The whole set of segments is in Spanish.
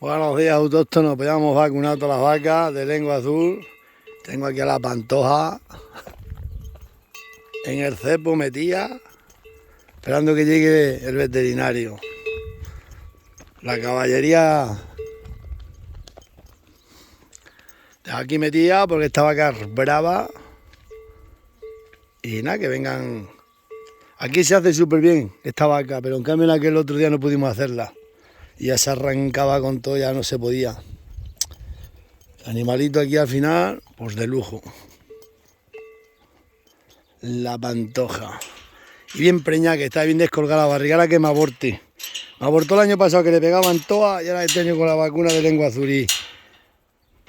Buenos días, autóctonos. Pues ya hemos vacunado todas las vacas de lengua azul. Tengo aquí a la Pantoja en el cepo metida, esperando que llegue el veterinario. La caballería aquí metida porque esta vaca es brava. Y nada, que vengan. Aquí se hace súper bien esta vaca, pero en cambio en aquel otro día no pudimos hacerla. Y ya se arrancaba con todo, ya no se podía. El animalito aquí al final, pues de lujo. La Pantoja. Y bien preñada, que está bien descolgada la barriga, ahora que me aborte. Me abortó el año pasado que le pegaban todas y ahora este año con la vacuna de lengua azul y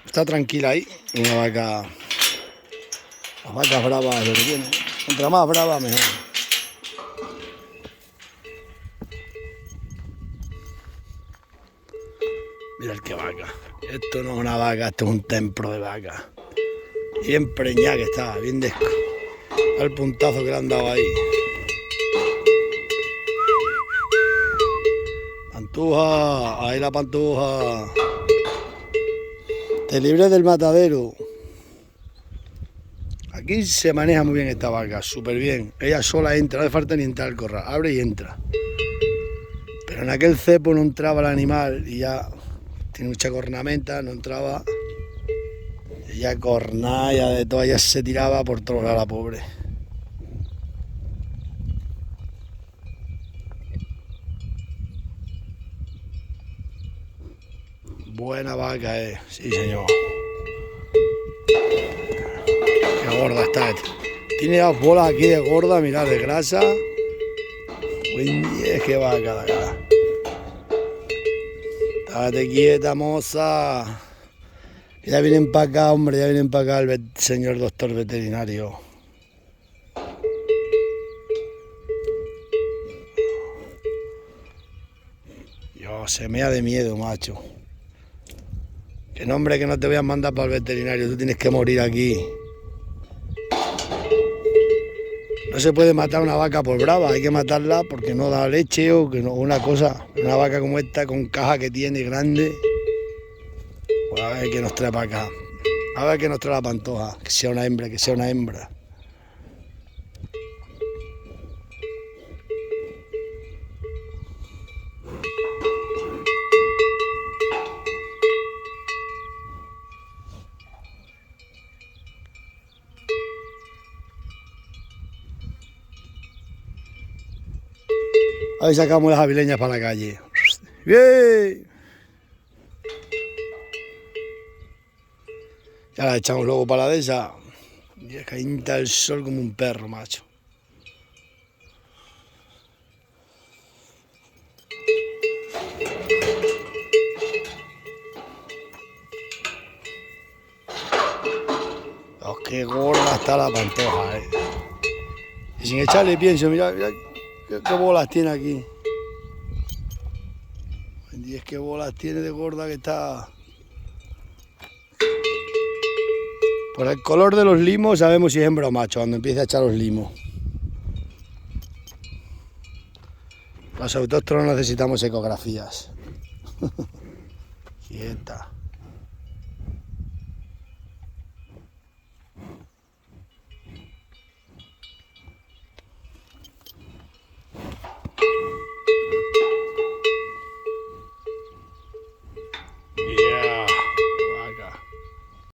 está tranquila ahí. Una vaca. Las vacas bravas lo que tiene. Contra más brava mejor. Mirad qué vaca. Esto no es una vaca, esto es un templo de vaca. Bien preñada que está, bien descolgada. Al puntazo que le han dado ahí. Pantoja, ahí la Pantoja. Te libres del matadero. Aquí se maneja muy bien esta vaca, súper bien. Ella sola entra, no hace falta ni entrar al corral, abre y entra. Pero en aquel cepo no entraba el animal y ya tiene mucha cornamenta, no entraba. Ella cornada, ya de todo, ella se tiraba por todos lados la pobre. Buena vaca, sí señor. Qué gorda está esta. Tiene las bolas aquí de gorda, mirad, de grasa. Buen día, qué vaca la cara. Estate quieta, moza. Ya vienen para acá, hombre, ya vienen para acá el señor doctor veterinario. Yo, se mea de miedo, macho. Que no, hombre, que no te voy a mandar para el veterinario, tú tienes que morir aquí. No se puede matar una vaca por brava, hay que matarla porque no da leche o que no, una cosa. Una vaca como esta, con caja que tiene grande. Pues a ver qué nos trae para acá. A ver qué nos trae la Pantoja. Que sea una hembra, que sea una hembra. A ver, sacamos las avileñas para la calle. ¡Bien! Ya la echamos luego para la de esa. Y es que calienta el sol como un perro, macho. Oh, qué gorda está la Pantoja, Y sin echarle pienso, mira, mira qué bolas tiene aquí. Y es que bolas tiene de gorda que está. Por el color de los limos sabemos si es hembra o macho, cuando empiece a echar los limos. Los autóctonos necesitamos ecografías. Quieta.